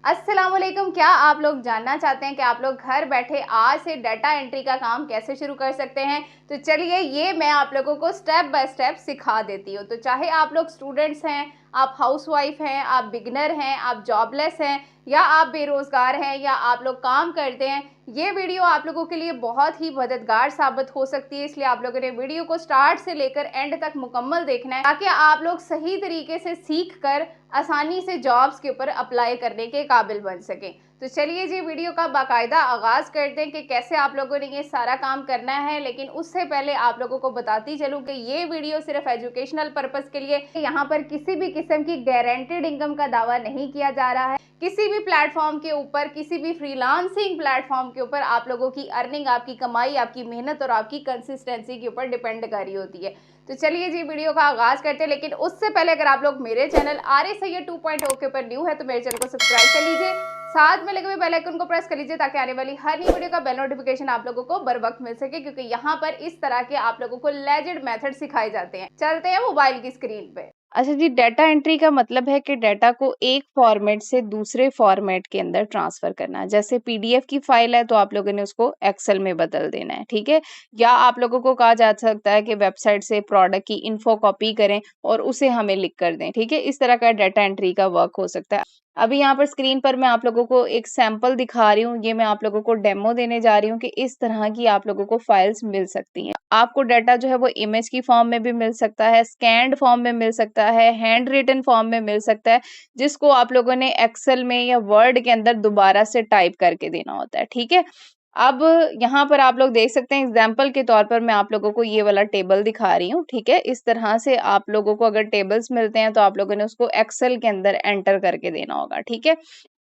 अस्सलाम वालेकुम। क्या आप लोग जानना चाहते हैं कि आप लोग घर बैठे आज से डाटा एंट्री का काम कैसे शुरू कर सकते हैं? तो चलिए ये मैं आप लोगों को स्टेप बाय स्टेप सिखा देती हूँ। तो चाहे आप लोग स्टूडेंट्स हैं, आप हाउसवाइफ हैं, आप बिगनर हैं, आप जॉबलेस हैं या आप बेरोज़गार हैं या आप लोग काम करते हैं, ये वीडियो आप लोगों के लिए बहुत ही मददगार साबित हो सकती है। इसलिए आप लोगों ने वीडियो को स्टार्ट से लेकर एंड तक मुकम्मल देखना है, ताकि आप लोग सही तरीके से सीख कर आसानी से जॉब्स के ऊपर अप्लाई करने के काबिल बन सकें। तो चलिए जी वीडियो का बाकायदा आगाज़ करते हैं कि कैसे आप लोगों ने ये सारा काम करना है। लेकिन उससे पहले आप लोगों को बताती चलूँ कि ये वीडियो सिर्फ एजुकेशनल पर्पज़ के लिए, यहाँ पर किसी भी किस्म की गारंटेड इनकम का दावा नहीं किया जा रहा है। किसी भी प्लेटफॉर्म के ऊपर, किसी भी फ्रीलांसिंग प्लेटफॉर्म के ऊपर आप लोगों की अर्निंग, आपकी कमाई, आपकी मेहनत और आपकी कंसिस्टेंसी के ऊपर डिपेंड कर रही होती है। तो चलिए जी वीडियो का आगाज़ करते हैं। लेकिन उससे पहले अगर आप लोग मेरे चैनल आर्य सैयद 2.0 के ऊपर न्यू है तो मेरे चैनल को सब्सक्राइब कर लीजिए, साथ में लगे हुए बेल आइकन को प्रेस कर लीजिए, ताकि आने वाली हर नई वीडियो का बेल नोटिफिकेशन आप लोगों को बर वक्त मिल सके, क्योंकि यहाँ पर इस तरह के आप लोगों को लेजेंड मेथड सिखाए जाते हैं। चलते हैं मोबाइल की स्क्रीन पे। अच्छा जी, डाटा एंट्री का मतलब है कि डाटा को एक फॉर्मेट से दूसरे फॉर्मेट के अंदर ट्रांसफर करना। जैसे पीडीएफ की फाइल है तो आप लोगों ने उसको एक्सेल में बदल देना है, ठीक है? या आप लोगों को कहा जा सकता है कि वेबसाइट से प्रोडक्ट की इन्फो कॉपी करें और उसे हमें लिख कर दें, ठीक है? इस तरह का डाटा एंट्री का वर्क हो सकता है। अभी यहाँ पर स्क्रीन पर मैं आप लोगों को एक सैंपल दिखा रही हूँ, ये मैं आप लोगों को डेमो देने जा रही हूँ कि इस तरह की आप लोगों को फाइल्स मिल सकती हैं। आपको डाटा जो है वो इमेज की फॉर्म में भी मिल सकता है, स्कैन्ड फॉर्म में मिल सकता है, हैंड रिटन फॉर्म में मिल सकता है, जिसको आप लोगों ने एक्सेल में या वर्ड के अंदर दोबारा से टाइप करके देना होता है, ठीक है? अब यहाँ पर आप लोग देख सकते हैं, एग्जाम्पल के तौर पर मैं आप लोगों को ये वाला टेबल दिखा रही हूँ, ठीक है? इस तरह से आप लोगों को अगर टेबल्स मिलते हैं तो आप लोगों ने उसको एक्सेल के अंदर एंटर करके देना होगा, ठीक है?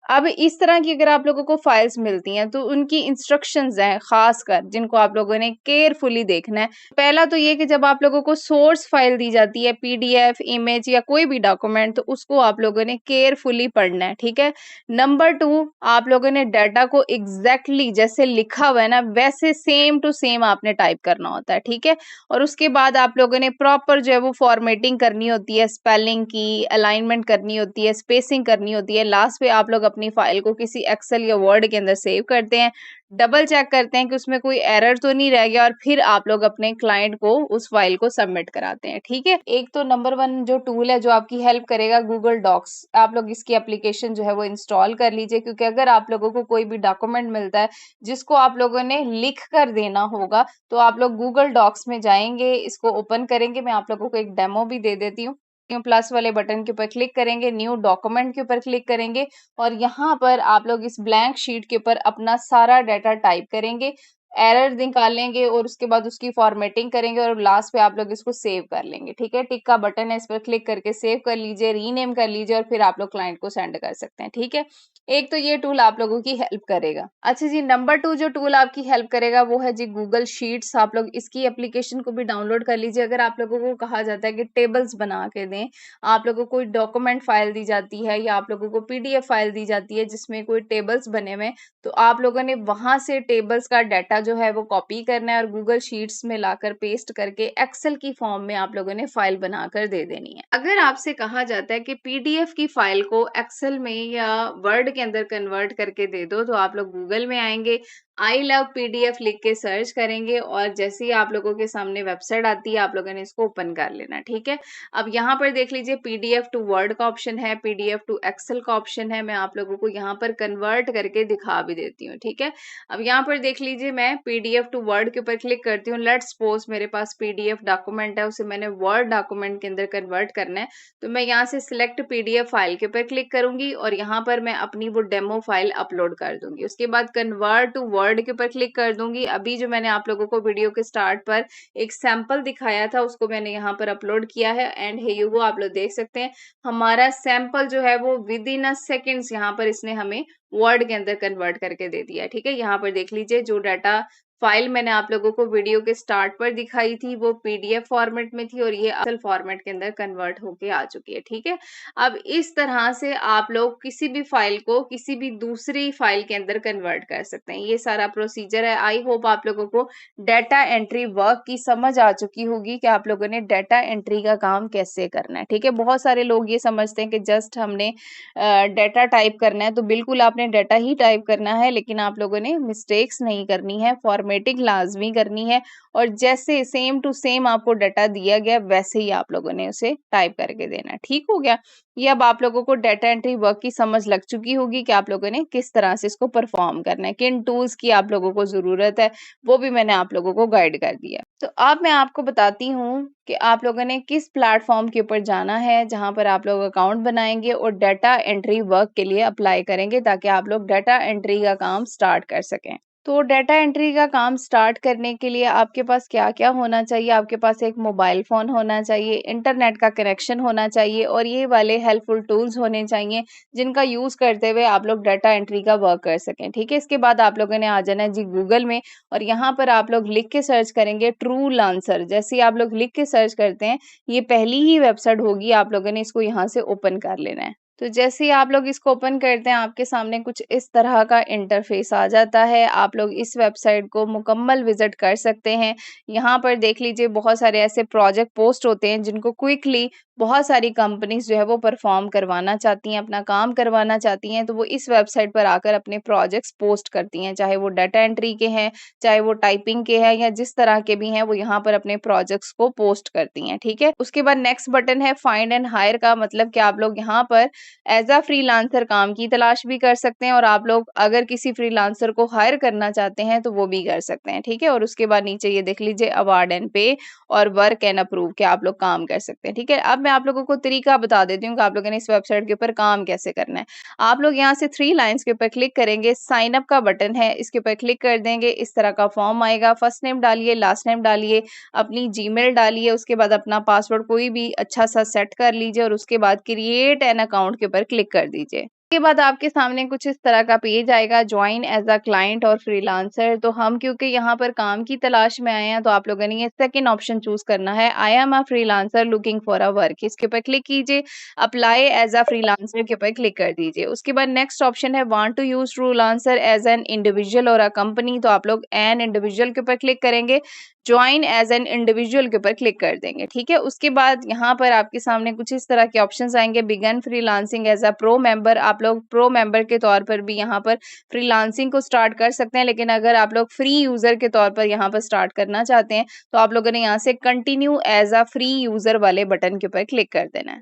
अब इस तरह की अगर आप लोगों को फाइल्स मिलती हैं तो उनकी इंस्ट्रक्शंस हैं खासकर, जिनको आप लोगों ने केयरफुली देखना है। पहला तो ये कि जब आप लोगों को सोर्स फाइल दी जाती है, पीडीएफ, इमेज या कोई भी डॉक्यूमेंट, तो उसको आप लोगों ने केयरफुली पढ़ना है, ठीक है? नंबर 2, आप लोगों ने डाटा को एग्जैक्टली जैसे लिखा हुआ है ना, वैसे सेम टू सेम आपने टाइप करना होता है, ठीक है? और उसके बाद आप लोगों ने प्रॉपर जो है वो फॉर्मेटिंग करनी होती है, स्पेलिंग की, अलाइनमेंट करनी होती है, स्पेसिंग करनी होती है। लास्ट पे आप लोग अपनी फाइल को किसी एक्सेल या वर्ड के अंदर सेव करते हैं, डबल चेक करते हैं कि उसमें कोई एरर तो नहीं रह गया, और फिर आप लोग अपने क्लाइंट को उस फाइल को सबमिट कराते हैं, ठीक है? एक तो नंबर 1 जो टूल है जो आपकी हेल्प करेगा, गूगल डॉक्स। आप लोग इसकी एप्लीकेशन जो है वो इंस्टॉल कर लीजिए, क्योंकि अगर आप लोगों को कोई भी डॉक्यूमेंट मिलता है जिसको आप लोगों ने लिख कर देना होगा, तो आप लोग गूगल डॉक्स में जाएंगे, इसको ओपन करेंगे। मैं आप लोगों को एक डेमो भी दे देती हूँ। प्लस वाले बटन के ऊपर क्लिक करेंगे, न्यू डॉक्यूमेंट के ऊपर क्लिक करेंगे, और यहाँ पर आप लोग इस ब्लैंक शीट के ऊपर अपना सारा डाटा टाइप करेंगे, एरर निकालेंगे और उसके बाद उसकी फॉर्मेटिंग करेंगे, और लास्ट पे आप लोग इसको सेव कर लेंगे, ठीक है? टिक का बटन है, इस पर क्लिक करके सेव कर लीजिए, रीनेम कर लीजिए, और फिर आप लोग क्लाइंट को सेंड कर सकते हैं, ठीक है? एक तो ये टूल आप लोगों की हेल्प करेगा। अच्छा जी, नंबर 2 जो टूल आपकी हेल्प करेगा वो है जी गूगल शीट्स। आप लोग इसकी एप्लीकेशन को भी डाउनलोड कर लीजिए। अगर आप लोगों को कहा जाता है कि टेबल्स बना के दें, आप लोगों को कोई डॉक्यूमेंट फाइल दी जाती है या आप लोगों को पीडीएफ फाइल दी जाती है जिसमें कोई टेबल्स बने हुए हैं, तो आप लोगों ने वहां से टेबल्स का डाटा जो है वो कॉपी करना है और गूगल शीट्स में लाकर पेस्ट करके एक्सेल की फॉर्म में आप लोगों ने फाइल बनाकर दे देनी है। अगर आपसे कहा जाता है कि पीडीएफ की फाइल को एक्सेल में या वर्ड के अंदर कन्वर्ट करके दे दो, तो आप लोग गूगल में आएंगे, आई लव पीडीएफ लिख के सर्च करेंगे, और जैसे ही आप लोगों के सामने वेबसाइट आती है आप लोगों ने इसको ओपन कर लेना, ठीक है? अब यहाँ पर देख लीजिए, पीडीएफ टू वर्ड का ऑप्शन है, पीडीएफ टू एक्सेल का ऑप्शन है। मैं आप लोगों को यहाँ पर कन्वर्ट करके दिखा भी देती हूँ, ठीक है? अब यहाँ पर देख लीजिए, मैं पीडीएफ टू वर्ड के ऊपर क्लिक करती हूँ। लेट्स सपोज मेरे पास पीडीएफ डॉक्यूमेंट है, उसे मैंने वर्ड डॉक्यूमेंट के अंदर कन्वर्ट करना है, तो मैं यहाँ से सिलेक्ट पीडीएफ फाइल के ऊपर क्लिक करूंगी और यहाँ पर मैं अपनी वो डेमो फाइल अपलोड कर दूंगी। उसके बाद कन्वर्ट टू वर्ड के ऊपर क्लिक कर दूंगी। अभी जो मैंने आप लोगों को वीडियो के स्टार्ट पर एक सैंपल दिखाया था उसको मैंने यहाँ पर अपलोड किया है, एंड हे यू गो, आप लोग देख सकते हैं हमारा सैंपल जो है वो विद इन अ सेकेंड्स यहाँ पर इसने हमें वर्ड के अंदर कन्वर्ट करके दे दिया है, ठीक है? यहाँ पर देख लीजिए जो डाटा फाइल मैंने आप लोगों को वीडियो के स्टार्ट पर दिखाई थी वो पीडीएफ फॉर्मेट में थी और ये असल फॉर्मेट के अंदर कन्वर्ट होके आ चुकी है। ठीक है, अब इस तरह से आप लोग किसी भी फाइल को किसी भी दूसरी फाइल के अंदर कन्वर्ट कर सकते हैं। ये सारा प्रोसीजर है। आई होप आप लोगों को डाटा एंट्री वर्क की समझ आ चुकी होगी कि आप लोगों ने डाटा एंट्री का काम कैसे करना है। ठीक है, बहुत सारे लोग ये समझते हैं कि जस्ट हमने डाटा टाइप करना है, तो बिल्कुल आपने डाटा ही टाइप करना है, लेकिन आप लोगों ने मिस्टेक्स नहीं करनी है, फॉर्मेटिंग लाजमी करनी है और जैसे सेम टू सेम आपको डाटा दिया गया वैसे ही आप लोगों ने उसे टाइप करके देना है। ठीक हो गया, ये अब आप लोगों को डाटा एंट्री वर्क की समझ लग चुकी होगी कि आप लोगों ने किस तरह से इसको परफॉर्म करना है, किन टूल्स की आप लोगों को जरूरत है, वो भी मैंने आप लोगों को गाइड कर दिया। तो अब मैं आपको बताती हूँ कि आप लोगों ने किस प्लेटफॉर्म के ऊपर जाना है जहां पर आप लोग अकाउंट बनाएंगे और डाटा एंट्री वर्क के लिए अप्लाई करेंगे ताकि आप लोग डाटा एंट्री का काम स्टार्ट कर सकें। तो डाटा एंट्री का काम स्टार्ट करने के लिए आपके पास क्या-क्या होना चाहिए? आपके पास एक मोबाइल फ़ोन होना चाहिए, इंटरनेट का कनेक्शन होना चाहिए और ये वाले हेल्पफुल टूल्स होने चाहिए, जिनका यूज़ करते हुए आप लोग डाटा एंट्री का वर्क कर सकें। ठीक है? इसके बाद आप लोगों ने आ जाना है जी गूगल में और यहाँ पर आप लोग लिख के सर्च करेंगे ट्रू लांसर। जैसे ही आप लोग लिख के सर्च करते हैं, ये पहली ही वेबसाइट होगी, आप लोगों ने इसको यहाँ से ओपन कर लेना है। तो जैसे ही आप लोग इसको ओपन करते हैं, आपके सामने कुछ इस तरह का इंटरफेस आ जाता है। आप लोग इस वेबसाइट को मुकम्मल विज़िट कर सकते हैं। यहाँ पर देख लीजिए बहुत सारे ऐसे प्रोजेक्ट पोस्ट होते हैं जिनको क्विकली बहुत सारी कंपनीज़ जो है वो परफ़ॉर्म करवाना चाहती हैं, अपना काम करवाना चाहती हैं, तो वो इस वेबसाइट पर आकर अपने प्रोजेक्ट्स पोस्ट करती हैं। चाहे वो डाटा एंट्री के हैं, चाहे वो टाइपिंग के हैं या जिस तरह के भी हैं, वो यहाँ पर अपने प्रोजेक्ट्स को पोस्ट करती हैं। ठीक है? उसके बाद नेक्स्ट बटन है फाइंड एंड हायर का, मतलब कि आप लोग यहाँ पर एज अ फ्रीलांसर काम की तलाश भी कर सकते हैं और आप लोग अगर किसी फ्रीलांसर को हायर करना चाहते हैं तो वो भी कर सकते हैं। ठीक है, और उसके बाद नीचे ये देख लीजिए अवार्ड एंड पे और वर्क एंड अप्रूव के आप लोग काम कर सकते हैं। ठीक है, अब मैं आप लोगों को तरीका बता देती हूँ कि आप लोगों ने इस वेबसाइट के ऊपर काम कैसे करना है। आप लोग यहाँ से 3 लाइन्स के ऊपर क्लिक करेंगे, साइन अप का बटन है, इसके ऊपर क्लिक कर देंगे, इस तरह का फॉर्म आएगा। फर्स्ट नेम डालिए, लास्ट नेम डालिए, अपनी जीमेल डालिए, उसके बाद अपना पासवर्ड कोई भी अच्छा सा सेट कर लीजिए और उसके बाद क्रिएट एन अकाउंट के ऊपर क्लिक कर दीजिए। उसके बाद आपके सामने कुछ इस तरह का पेज आएगा, ज्वाइन एज अ क्लाइंट और फ्रीलांसर। तो हम क्योंकि यहाँ पर काम की तलाश में आए हैं तो आप लोगों ने ये सेकंड ऑप्शन चूज करना है, I am a freelancer looking for a work. इसके ऊपर क्लिक कीजिए, अप्लाई एज अ फ्रीलांसर के ऊपर क्लिक कर दीजिए। उसके बाद नेक्स्ट ऑप्शन है want to use freelancer as an individual और अ कंपनी, तो आप लोग एन इंडिविजुअल के ऊपर क्लिक करेंगे, ज्वाइन एज एन इंडिविजुअल के ऊपर क्लिक कर देंगे। ठीक है, उसके बाद यहाँ पर आपके सामने कुछ इस तरह के ऑप्शंस आएंगे, begin freelancing as a pro member. आप लोग प्रो मेंबर के तौर पर भी यहाँ पर फ्रीलांसिंग को स्टार्ट कर सकते हैं, लेकिन अगर आप लोग फ्री यूजर के तौर पर यहाँ पर स्टार्ट करना चाहते हैं तो आप लोगों ने यहाँ से continue as a free user वाले बटन के ऊपर क्लिक कर देना है।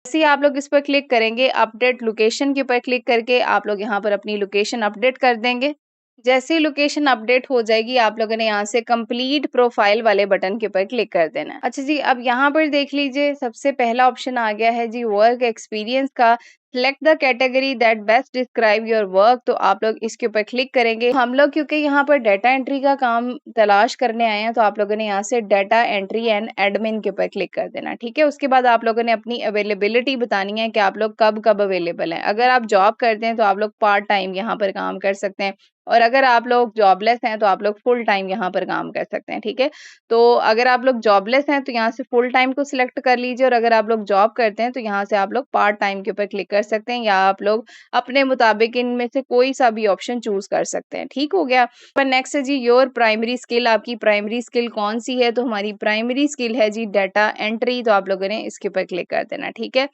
जैसे ही आप लोग इस पर क्लिक करेंगे, अपडेट लोकेशन के ऊपर क्लिक करके आप लोग यहाँ पर अपनी लोकेशन अपडेट कर देंगे। जैसे ही लोकेशन अपडेट हो जाएगी, आप लोगों ने यहाँ से कंप्लीट प्रोफाइल वाले बटन के ऊपर क्लिक कर देना है। अच्छा जी, अब यहाँ पर देख लीजिए सबसे पहला ऑप्शन आ गया है जी वर्क एक्सपीरियंस का। Select the category that best describe your work, तो आप लोग इसके ऊपर क्लिक करेंगे। हम लोग क्योंकि यहाँ पर डाटा एंट्री का काम तलाश करने आए हैं तो आप लोगों ने यहाँ से डाटा एंट्री एंड एडमिन के ऊपर क्लिक कर देना। ठीक है, उसके बाद आप लोगों ने अपनी अवेलेबिलिटी बतानी है कि आप लोग कब कब अवेलेबल हैं। अगर आप जॉब करते हैं तो आप लोग पार्ट टाइम यहाँ पर काम कर सकते हैं और अगर आप लोग जॉबलेस हैं तो आप लोग फुल टाइम यहाँ पर काम कर सकते हैं। ठीक है, तो अगर आप लोग जॉबलेस हैं तो यहाँ से फुल टाइम को सिलेक्ट कर लीजिए और अगर आप लोग जॉब करते हैं तो यहाँ से आप लोग पार्ट टाइम के ऊपर क्लिक कर सकते हैं या आप लोग अपने मुताबिक इनमें से कोई सा भी ऑप्शन चूज कर सकते हैं। ठीक हो गया, पर नेक्स्ट है जी योर प्राइमरी स्किल। आपकी प्राइमरी स्किल कौन सी है? तो हमारी प्राइमरी स्किल है जी डाटा एंट्री, तो आप लोगों ने इसके ऊपर क्लिक कर देना। ठीक है,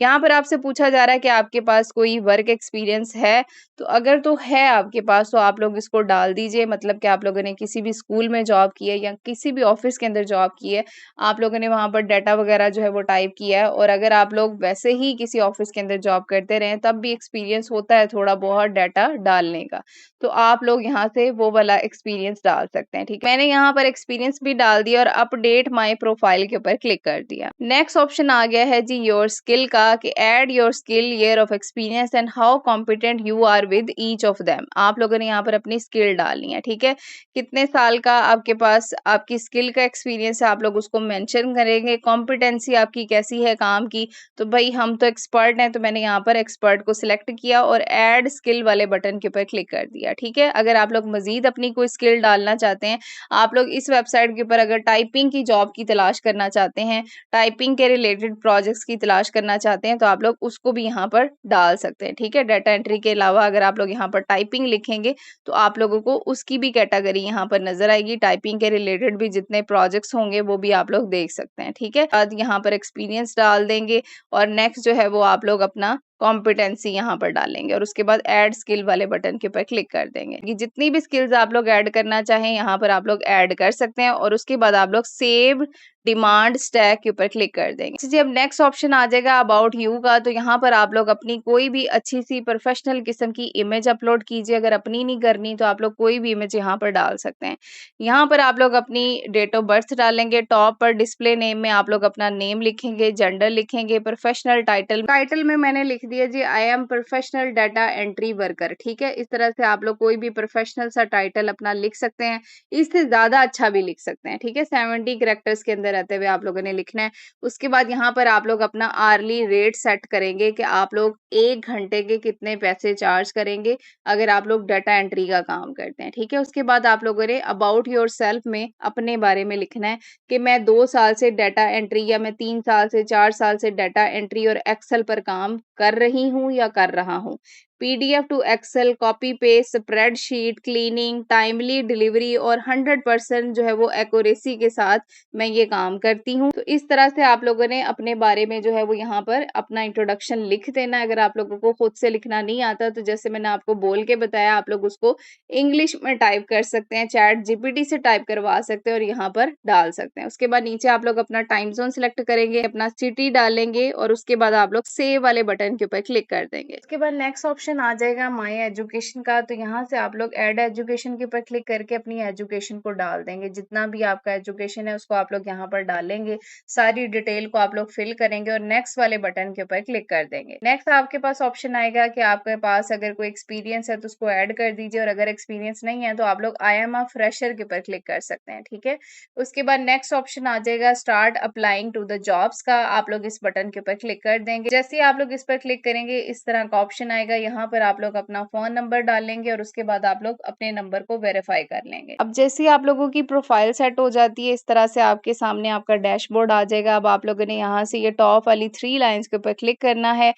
यहाँ पर आपसे पूछा जा रहा है कि आपके पास कोई वर्क एक्सपीरियंस है, तो अगर तो है आपके पास तो आप लोग इसको डाल दीजिए, मतलब कि आप लोगों ने किसी भी स्कूल में जॉब की है या किसी भी ऑफिस के अंदर जॉब की है, आप लोगों ने वहाँ पर डाटा वगैरह जो है वो टाइप किया है और अगर आप लोग वैसे ही किसी ऑफिस के अंदर जॉब करते रहे तब भी एक्सपीरियंस होता है थोड़ा बहुत डाटा डालने का, तो आप लोग यहाँ से वो वाला एक्सपीरियंस डाल सकते हैं। ठीक है, मैंने यहाँ पर एक्सपीरियंस भी डाल दिया और अपडेट माई प्रोफाइल के ऊपर क्लिक कर दिया। नेक्स्ट ऑप्शन आ गया है जी योर स्किल का। बोला कि add your skill, year of experience and how competent you are with each of them. आप लोगों ने यहाँ पर अपनी स्किल डालनी है, ठीक है। कितने साल का आपके पास आपकी स्किल का एक्सपीरियंस है, आप लोग उसको मेंशन करेंगे। कॉम्पिटेंसी आपकी कैसी है काम की, तो भाई हम तो एक्सपर्ट हैं, तो मैंने यहाँ पर एक्सपर्ट को सिलेक्ट किया और ऐड स्किल वाले बटन के ऊपर क्लिक कर दिया, ठीक है। अगर आप लोग मजीद अपनी कोई स्किल डालना चाहते हैं, आप लोग इस वेबसाइट के ऊपर अगर टाइपिंग की जॉब की तलाश करना चाहते हैं, टाइपिंग के रिलेटेड प्रोजेक्ट्स की तलाश करना चाहते हैं, तो आप लोग उसको भी यहाँ पर डाल सकते हैं, ठीक है। डाटा एंट्री के अलावा अगर आप लोग यहाँ पर टाइपिंग लिखेंगे तो आप लोगों को उसकी भी कैटेगरी यहाँ पर नजर आएगी। टाइपिंग के रिलेटेड भी जितने प्रोजेक्ट्स होंगे वो भी आप लोग देख सकते हैं, ठीक है। बाद यहाँ पर एक्सपीरियंस डाल देंगे और नेक्स्ट जो है वो आप लोग अपना कॉम्पिटेंसी यहाँ पर डालेंगे और उसके बाद ऐड स्किल वाले बटन के ऊपर क्लिक कर देंगे। ये जितनी भी स्किल्स आप लोग ऐड करना चाहें यहाँ पर आप लोग ऐड कर सकते हैं और उसके बाद आप लोग सेव डिमांड स्टैक के ऊपर क्लिक कर देंगे। जी अब नेक्स्ट ऑप्शन आ जाएगा अबाउट यू का, तो यहाँ पर आप लोग अपनी कोई भी अच्छी सी प्रोफेशनल किस्म की इमेज अपलोड कीजिए। अगर अपनी नहीं करनी तो आप लोग कोई भी इमेज यहाँ पर डाल सकते हैं। यहाँ पर आप लोग अपनी डेट ऑफ बर्थ डालेंगे। टॉप पर डिस्प्ले नेम में आप लोग अपना नेम लिखेंगे, जेंडर लिखेंगे, प्रोफेशनल टाइटल में मैंने लिख दिया जी I am professional data entry worker, ठीक है। इस तरह से आप लोग कोई भी प्रोफेशनल सा टाइटल अपना लिख सकते हैं, इससे ज्यादा अच्छा भी लिख सकते हैं, ठीक है। 70 कैरेक्टर्स के अंदर रहते हुए आप लोगों ने लिखना है। उसके बाद यहाँ पर आप लोग अपना आर्ली रेट सेट करेंगे कि आप लोग 1 घंटे के कितने पैसे चार्ज करेंगे अगर आप लोग डाटा एंट्री का काम करते हैं, ठीक है। उसके बाद आप लोगों ने अबाउट योर सेल्फ में अपने बारे में लिखना है कि मैं 2 साल से डाटा एंट्री या मैं 3 साल से 4 साल से डाटा एंट्री और एक्सेल पर काम कर रही हूँ या कर रहा हूँ। PDF to Excel, copy paste, spreadsheet, cleaning, timely delivery और 100% जो है वो एक्यूरेसी के साथ मैं ये काम करती हूँ। तो इस तरह से आप लोगों ने अपने बारे में जो है वो यहाँ पर अपना इंट्रोडक्शन लिख देना। अगर आप लोगों को खुद से लिखना नहीं आता तो जैसे मैंने आपको बोल के बताया, आप लोग उसको इंग्लिश में टाइप कर सकते हैं, चैट जीपीटी से टाइप करवा सकते हैं और यहाँ पर डाल सकते हैं। उसके बाद नीचे आप लोग अपना टाइम जोन सिलेक्ट करेंगे, अपना सिटी डालेंगे और उसके बाद आप लोग सेव वाले बटन के ऊपर क्लिक कर देंगे। उसके बाद नेक्स्ट ऑप्शन आ जाएगा माई एजुकेशन का, तो यहाँ से आप लोग ऐड एजुकेशन के ऊपर क्लिक करके अपनी एजुकेशन को डाल देंगे। जितना भी आपका एजुकेशन है उसको आप लोग यहाँ पर डालेंगे, सारी डिटेल को आप लोग फिल करेंगे और नेक्स्ट वाले बटन के ऊपर क्लिक कर देंगे। नेक्स्ट आपके पास ऑप्शन आएगा कि आपके पास अगर कोई एक्सपीरियंस है तो उसको ऐड कर दीजिए और अगर एक्सपीरियंस नहीं है तो आप लोग आई एम अ फ्रेशर के ऊपर क्लिक कर सकते हैं, ठीक है। उसके बाद नेक्स्ट ऑप्शन आ जाएगा start applying to the jobs का, आप लोग इस बटन के ऊपर क्लिक कर देंगे। जैसे ही आप लोग इस पर क्लिक करेंगे इस तरह का ऑप्शन आएगा, यहाँ पर आप लोग अपना फोन नंबर डालेंगे और उसके बाद आप लोग अपने नंबर को वेरीफाई कर लेंगे। अब जैसे ही आप लोगों की प्रोफाइल सेट हो जाती है इस तरह से आपके सामने आपका डैशबोर्ड आ जाएगा। अब आप लोगों ने यहाँ से ये टॉप वाली 3 लाइंस के ऊपर क्लिक करना है,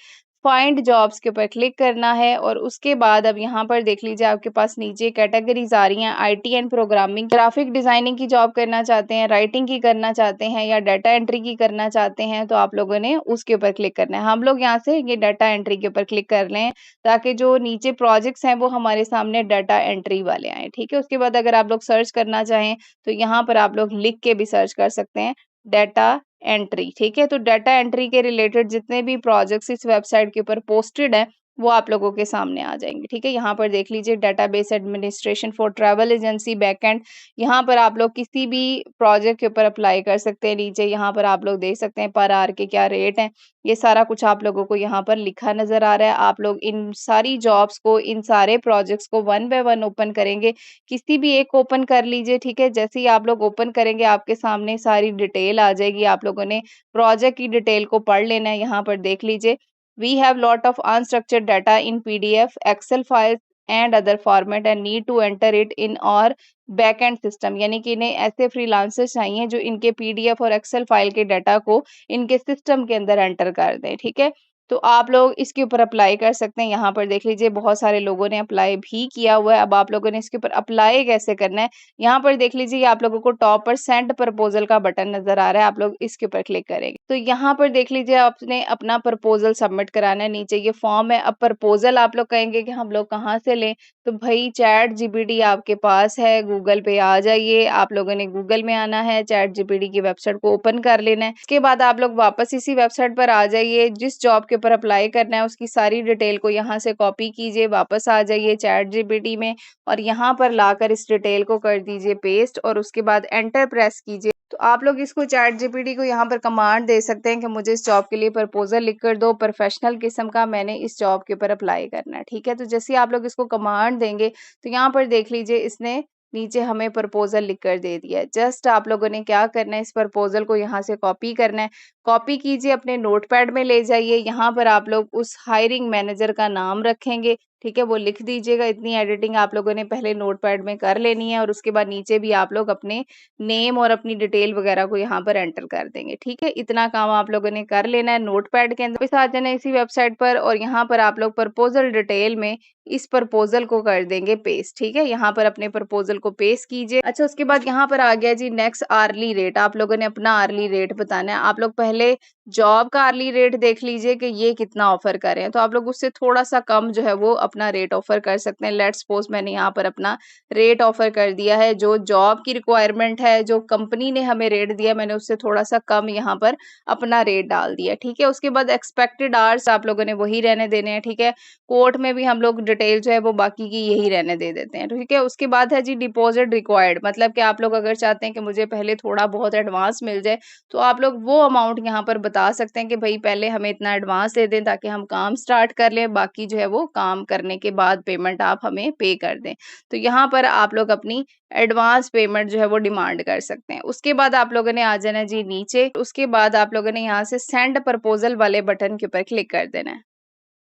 फाइंड जॉब्स के ऊपर क्लिक करना है और उसके बाद अब यहाँ पर देख लीजिए आपके पास नीचे कैटेगरीज आ रही हैं। IT and programming, graphic designing की जॉब करना चाहते हैं, राइटिंग की करना चाहते हैं या डाटा एंट्री की करना चाहते हैं तो आप लोगों ने उसके ऊपर क्लिक करना है। हम लोग यहाँ से ये डाटा एंट्री के ऊपर क्लिक कर लें ताकि जो नीचे प्रोजेक्ट्स हैं वो हमारे सामने डाटा एंट्री वाले आए, ठीक है। उसके बाद अगर आप लोग सर्च करना चाहें तो यहाँ पर आप लोग लिख के भी सर्च कर सकते हैं डाटा एंट्री, ठीक है। तो डाटा एंट्री के रिलेटेड जितने भी प्रोजेक्ट्स इस वेबसाइट के ऊपर पोस्टेड हैं वो आप लोगों के सामने आ जाएंगे, ठीक है। यहाँ पर देख लीजिए database administration for travel agency backend, यहाँ पर आप लोग किसी भी प्रोजेक्ट के ऊपर अप्लाई कर सकते हैं। नीचे यहाँ पर आप लोग देख सकते हैं पर आवर के क्या रेट हैं, ये सारा कुछ आप लोगों को यहाँ पर लिखा नजर आ रहा है। आप लोग इन सारी जॉब्स को, इन सारे प्रोजेक्ट्स को 1 बाय 1 ओपन करेंगे, किसी भी एक ओपन कर लीजिए, ठीक है। जैसे ही आप लोग ओपन करेंगे आपके सामने सारी डिटेल आ जाएगी, आप लोगों ने प्रोजेक्ट की डिटेल को पढ़ लेना है। यहाँ पर देख लीजिए we have lot of unstructured data in PDF, Excel files and other format and need to enter it in our backend system, यानी कि इन्हें ऐसे फ्रीलांसर्स चाहिए जो इनके PDF और Excel फाइल के डाटा को इनके सिस्टम के अंदर एंटर कर दें, ठीक है। तो आप लोग इसके ऊपर अप्लाई कर सकते हैं। यहाँ पर देख लीजिए बहुत सारे लोगों ने अप्लाई भी किया हुआ है। अब आप लोगों ने इसके ऊपर अप्लाई कैसे करना है, यहाँ पर देख लीजिए आप लोगों को टॉप पर सेंड प्रपोजल का बटन नजर आ रहा है, आप लोग इसके ऊपर क्लिक करेंगे। तो यहाँ पर देख लीजिए आपने अपना प्रपोजल सबमिट कराना है। नीचे ये फॉर्म है। अब प्रपोजल आप लोग कहेंगे कि हम लोग कहाँ से लें, तो भाई चैट जीपीटी आपके पास है, गूगल पे आ जाइए। आप लोगों ने गूगल में आना है, चैट जीपीटी की वेबसाइट को ओपन कर लेना है। इसके बाद आप लोग वापस इसी वेबसाइट पर आ जाइए, जिस जॉब के ऊपर अप्लाई करना है उसकी सारी डिटेल को यहाँ से कॉपी कीजिए, वापस आ जाइए चैट जीपीटी में और यहाँ पर लाकर इस डिटेल को कर दीजिए पेस्ट और उसके बाद एंटर प्रेस कीजिए। तो आप लोग इसको चैट जीपीटी को यहाँ पर कमांड दे सकते हैं कि मुझे इस जॉब के लिए प्रपोजल लिख कर दो, प्रोफेशनल किस्म का, मैंने इस जॉब के ऊपर अप्लाई करना है। ठीक है, तो जैसे ही आप लोग इसको कमांड देंगे तो यहाँ पर देख लीजिए इसने नीचे हमें प्रपोजल लिख कर दे दिया है। जस्ट आप लोगों ने क्या करना है, इस प्रपोजल को यहाँ से कॉपी करना है। कॉपी कीजिए, अपने नोटपैड में ले जाइए। यहाँ पर आप लोग उस हायरिंग मैनेजर का नाम रखेंगे, ठीक है, वो लिख दीजिएगा। इतनी एडिटिंग आप लोगों ने पहले नोटपैड में कर लेनी है और उसके बाद नीचे भी आप लोग अपने नेम और अपनी डिटेल वगैरह को यहाँ पर एंटर कर देंगे। ठीक है, इतना काम आप लोगों ने कर लेना है। नोटपैड के अंदर आ जाना है इसी वेबसाइट पर और यहाँ पर आप लोग प्रपोजल डिटेल में इस प्रपोजल को कर देंगे पेस्ट। ठीक है, यहाँ पर अपने प्रपोजल को पेस्ट कीजिए। अच्छा, उसके बाद यहाँ पर आ गया जी नेक्स्ट आर्ली रेट। आप लोगों ने अपना आर्ली रेट बताना है। आप लोग पहले जॉब का आर्ली रेट देख लीजिए कि ये कितना ऑफर कर रहे हैं, तो आप लोग उससे थोड़ा सा कम जो है वो अपना रेट ऑफर कर सकते हैं। लेट्स सपोज मैंने यहाँ पर अपना रेट ऑफर कर दिया है, जो जॉब की रिक्वायरमेंट है, जो कंपनी ने हमें रेट दिया, मैंने उससे थोड़ा सा कम यहाँ पर अपना रेट डाल दिया। ठीक है, उसके बाद एक्सपेक्टेड आवर्स आप लोगों ने वही रहने देने हैं। ठीक है, कोर्ट में भी हम लोग डिटेल जो है वो बाकी की यही रहने दे देते हैं। ठीक है, उसके बाद है जी डिपॉजिट रिक्वायर्ड, मतलब कि आप लोग अगर चाहते हैं कि मुझे पहले थोड़ा बहुत एडवांस मिल जाए तो आप लोग वो अमाउंट यहाँ पर बता सकते हैं कि भाई पहले हमें इतना एडवांस दे दें ताकि हम काम स्टार्ट कर लें, बाकी जो है वो काम करने के बाद पेमेंट आप हमें पे कर दें। तो यहाँ पर आप लोग अपनी एडवांस पेमेंट जो है वो डिमांड कर सकते हैं। उसके बाद आप लोगों ने आ जाना जी नीचे। उसके बाद आप लोगों ने यहाँ से सेंड प्रपोजल वाले बटन के ऊपर क्लिक कर देना है।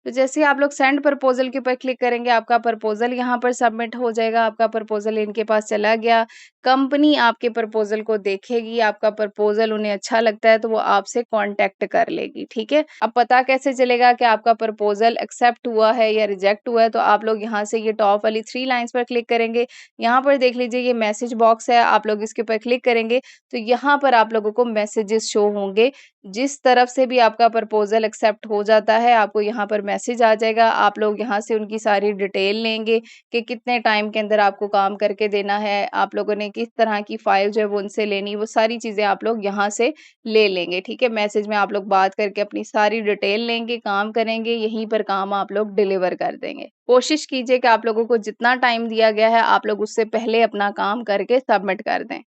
तो जैसे ही आप लोग सेंड प्रपोजल के ऊपर क्लिक करेंगे, आपका प्रपोजल यहाँ पर सबमिट हो जाएगा। आपका प्रपोजल इनके पास चला गया। कंपनी आपके प्रपोजल को देखेगी, आपका प्रपोजल उन्हें अच्छा लगता है तो वो आपसे कांटेक्ट कर लेगी। ठीक है, अब पता कैसे चलेगा कि आपका प्रपोजल एक्सेप्ट हुआ है या रिजेक्ट हुआ है, तो आप लोग यहाँ से ये टॉप वाली 3 लाइंस पर क्लिक करेंगे। यहाँ पर देख लीजिए ये मैसेज बॉक्स है, आप लोग इसके ऊपर क्लिक करेंगे तो यहाँ पर आप लोगों को मैसेजेस शो होंगे। जिस तरफ से भी आपका प्रपोजल एक्सेप्ट हो जाता है, आपको यहाँ पर मैसेज आ जाएगा। आप लोग यहाँ से उनकी सारी डिटेल लेंगे कि कितने टाइम के अंदर आपको काम करके देना है, आप लोगों ने किस तरह की फाइल जो है वो उनसे लेनी, वो सारी चीज़ें आप लोग यहाँ से ले लेंगे। ठीक है, मैसेज में आप लोग बात करके अपनी सारी डिटेल लेंगे, काम करेंगे, यहीं पर काम आप लोग डिलीवर कर देंगे। कोशिश कीजिए कि आप लोगों को जितना टाइम दिया गया है, आप लोग उससे पहले अपना काम करके सबमिट कर दें।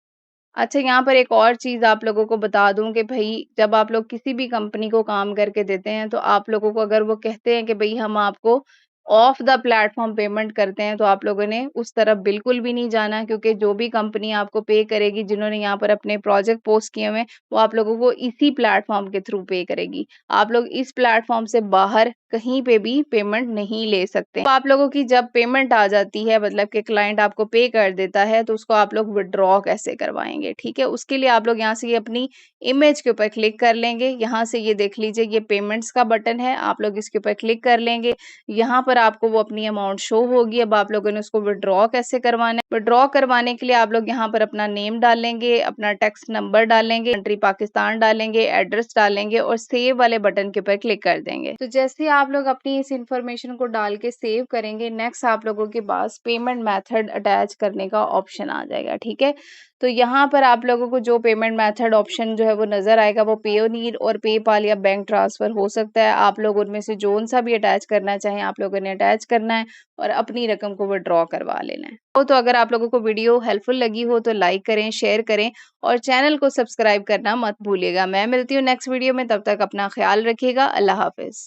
अच्छा, यहाँ पर एक और चीज़ आप लोगों को बता दूँ कि भई जब आप लोग किसी भी कंपनी को काम करके देते हैं, तो आप लोगों को अगर वो कहते हैं कि भई हम आपको ऑफ द प्लेटफ़ॉर्म पेमेंट करते हैं, तो आप लोगों ने उस तरफ बिल्कुल भी नहीं जाना, क्योंकि जो भी कंपनी आपको पे करेगी, जिन्होंने यहाँ पर अपने प्रोजेक्ट पोस्ट किए हुए हैं, वो आप लोगों को इसी प्लेटफ़ॉर्म के थ्रू पे करेगी। आप लोग इस प्लेटफ़ॉर्म से बाहर कहीं पे भी पेमेंट नहीं ले सकते। तो आप लोगों की जब पेमेंट आ जाती है, मतलब कि क्लाइंट आपको पे कर देता है, तो उसको आप लोग विथड्रॉ कैसे करवाएँगे, ठीक है? उसके लिए आप लोग यहाँ से ये अपनी इमेज के ऊपर क्लिक कर लेंगे। यहाँ से ये देख लीजिए ये पेमेंट्स का बटन है, आप लोग इसके ऊपर क्लिक कर लेंगे। यहाँ पर आपको वो अपनी अमाउंट शो होगी। अब आप लोगों ने उसको विथड्रॉ कैसे करवाना है? विथड्रॉ करवाने के लिए आप लोग यहाँ पर अपना नेम डालेंगे, अपना टैक्स नंबर डालेंगे, कंट्री पाकिस्तान डालेंगे, एड्रेस डालेंगे और सेव वाले बटन के ऊपर क्लिक कर देंगे। तो जैसे ही आप लोग अपनी इस इंफॉर्मेशन को डाल के सेव करेंगे, नेक्स्ट आप लोगों के पास पेमेंट मेथड अटैच करने का ऑप्शन आ जाएगा, ठीक है? तो यहाँ पर आप लोगों को जो पेमेंट मेथड ऑप्शन जो है वो नज़र आएगा, वो पेयोनीर और पेपाल या बैंक ट्रांसफ़र हो सकता है। आप लोग उनमें से जोन-सा भी अटैच करना चाहें, आप लोगों ने अटैच करना है और अपनी रकम को विथड्रॉ करवा लेना है। तो अगर आप लोगों को वीडियो हेल्पफुल लगी हो तो लाइक करें, शेयर करें और चैनल को सब्सक्राइब करना मत भूलिएगा। मैं मिलती हूँ नेक्स्ट वीडियो में, तब तक अपना ख़्याल रखिएगा। अल्लाह हाफ़िज़।